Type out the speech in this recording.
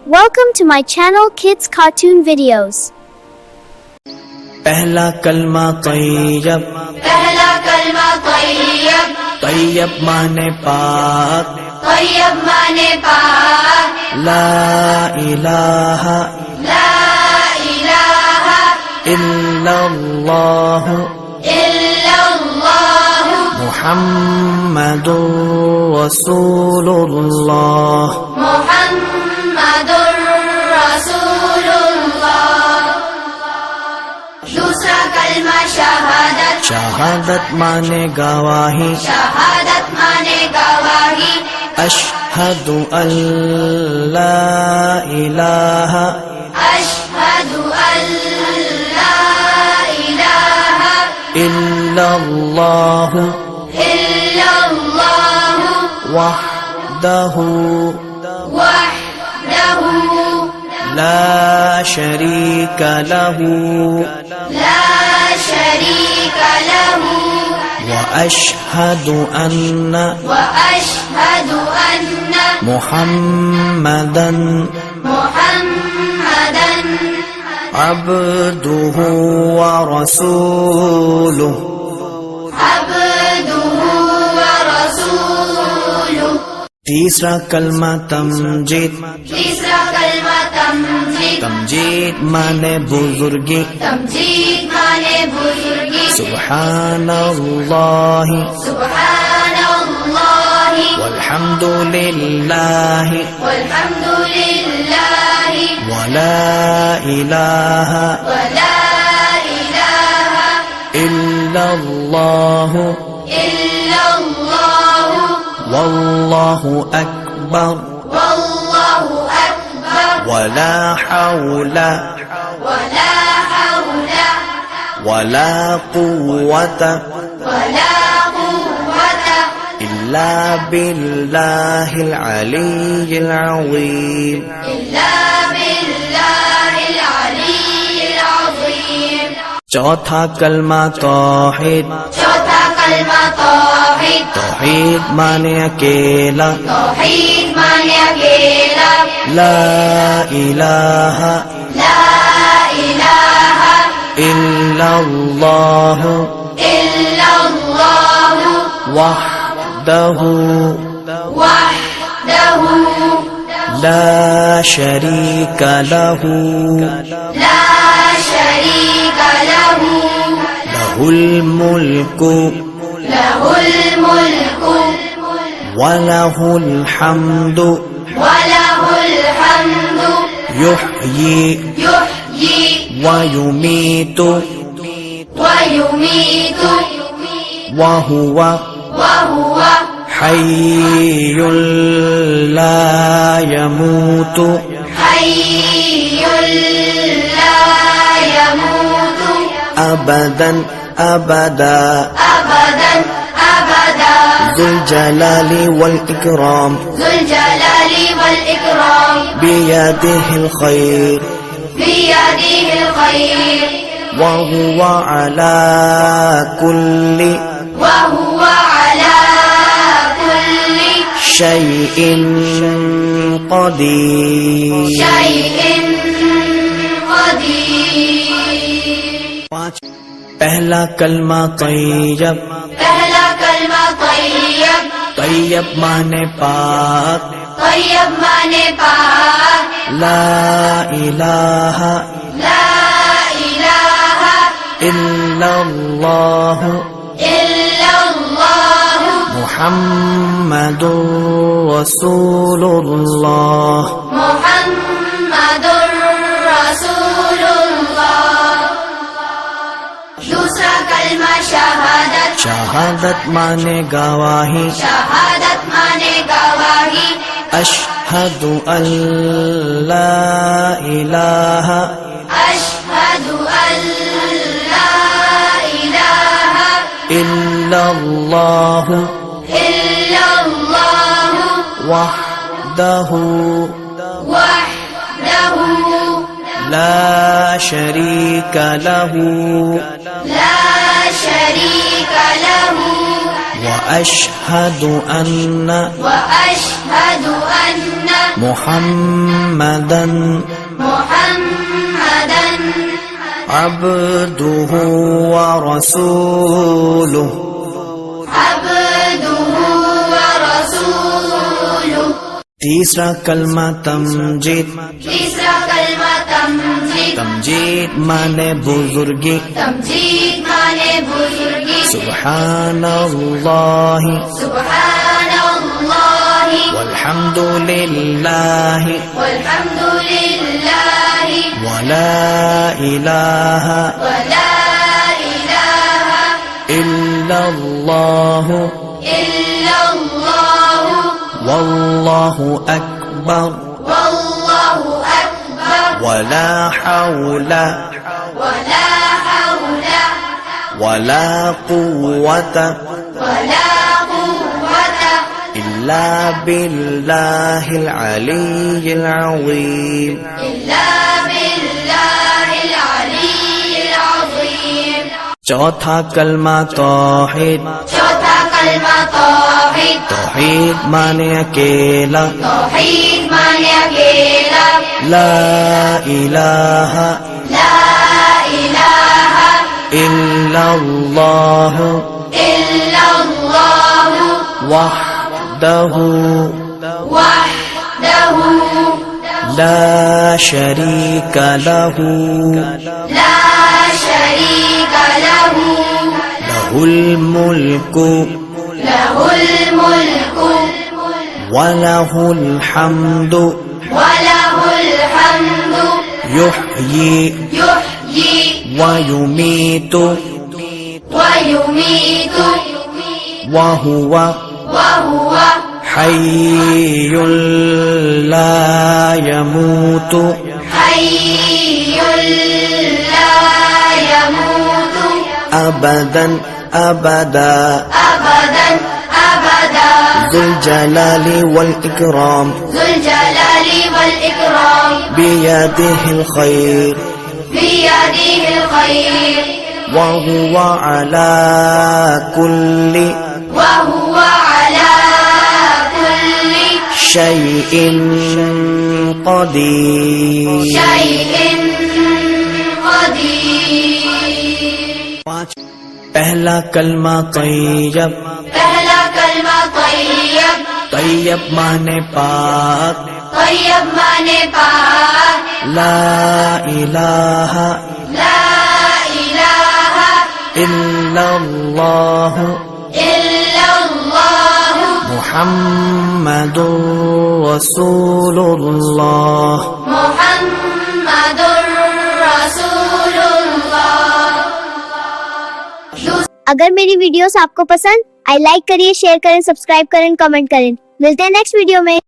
Welcome to my channel Kids Cartoon Videos. पहला कलमा तैयब, पहला कलमा तैयब, तैयब माने पाक, तैयब माने पाक, ला इलाहा ला इलाहा इल्लल्लाह इल्लल्लाह मुहम्मदुर रसूलुल्लाह। मुहम्मदुर रसूलुल्लाह। दूसरा कलमा शहादत, शहादत माने गवाही, शहादत माने गवाही, अशहदु अल्ला इलाहा अशहदु अल्ला इलाहा इल्लल्लाह इल्लल्लाह वहदहु वहदहु ला शरीक लहु ला शरीक लहु وأشهد أن وأشهد أن محمدا محمدا عبده ورسوله। عبده ورسوله। तीसरा कलमा तमजीद, तीसरा कलमा तमजीद, तमजीद माने बुजुर्गी, तमजीद माने बुजुर्गी, सुब्हानल्लाह सुब्हानल्लाह वल्हम्दुलिल्लाह वल्हम्दुलिल्लाह वला इलाहा वला इलाहा इल्लल्लाह इल्लल्लाह वल्लाहु अकबर والله أكبر ولا حول ولا حول ولا قوة ولا قوة إلا بالله العلي العظيم। إلا بالله العلي العظيم। चौथा कलमा तौहीद, चौथा कलमा तौहीद, तौहीद माने अकेला, तौहीद माने अकेला, ला इलाहा ला इलाहा इल्लल्लाह इल्लल्लाह वहदहु वहदहु ला शरीक लहु ला शरीक लहु लहुल मुल्कु लहुल मुल्कु वलहुल हम्दु वलहुल हम्दु युह्यी युह्यी वयुमीतु वयुमीतु वहुव वहुव हय्युल ला यमूतु हय्युल ला यमूतु अबदन अबदा अबदन अबदा ज़ुल जलालि वल इकराम ज़ुल जलालि वल इकराम बियदिहिल खैर बियदिहिल खैर वहुव अला कुल्लि वहुव अला कुल्लि शैइन क़दीर। शैइन क़दीर। पाँच पहला कलमा तैयब, पहला कलमा तैयब, तैयब माने पाक, तैयब माने पाक, ला इलाहा ला इलाहा इल्लल्लाह इल्लल्लाह मुहम्मदुर रसूलुल्लाह। मुहम्मदुर रसूलुल्लाह। दूसरा कलमा शहादत, शहादत माने गवाही, शहादत माने गवाही, अशहदु अल्ला इलाहा अशहदु अल्ला इलाहा इल्लल्लाह इल्लल्लाह वहदहु वहदहु ला शरीक लहु ला शरीक लहु وأشهد أن وأشهد أن मुहम्मदन मुहम्मदन अब्दुहु व रसूलुहु अब्दुहु व रसूलुहु तीसरा कलमा तमजीद तीसरा कलमा तमजीद तमजीद माने बुजुर्गी तमजीद माने बुजुर्गी सुब्हानल्लाह सुब्हानल्लाह वल्हम्दुलिल्लाह वल्हम्दुलिल्लाह वला इलाहा वला इलाहा इल्लल्लाह इल्लल्लाह वल्लाहु अकबर वल्लाहु अकबर वला हौला वला हौला वला कुव्वता वला कुव्वता इल्ला बिल्लाहिल अलिय्यिल अज़ीम इल्ला बिल्लाहिल अलिय्यिल अज़ीम चौथा कलमा तौहीद चौथा कलमा तौहीद तौहीद माने अकेला तौहीद माने अकेला ला इलाहा ला इलाहा इल्लल्लाह इल्लल्लाह वहदहु वहदहु ला शरीका लहु ला शरीक लहु लहुल मुल्कु लहुल मुल्कु वलहुल हम्दु वलहुल हम्दु युह्यी युह्यी वयुमीतु वयुमीतु वहुव वहुव हय्युल ला यमूतु हय्युल ला यमूतु अबदन अबदा अबदन अबदा ज़ुल जलालि वल इकराम ज़ुल जलालि वल इकराम बियदिहिल खैर बियदिहिल खैर वहुव अला कुल्लि वहुव अला कुल्लि शैइन क़दीर शैइन क़दीर पहला कलमा तैयब पहला कलमा तय्यब तैयब माने पाक तय्यब माने पाक ला इलाहा ला इलाहा इल्लल्लाह इल्लल्लाह मुहम्मदुर रसूलुल्लाह मुहम्मदुर रसूलुल्लाह। अगर मेरी वीडियोस आपको पसंद आई लाइक करिए, शेयर करें, सब्सक्राइब करें, कमेंट करें। मिलते हैं नेक्स्ट वीडियो में।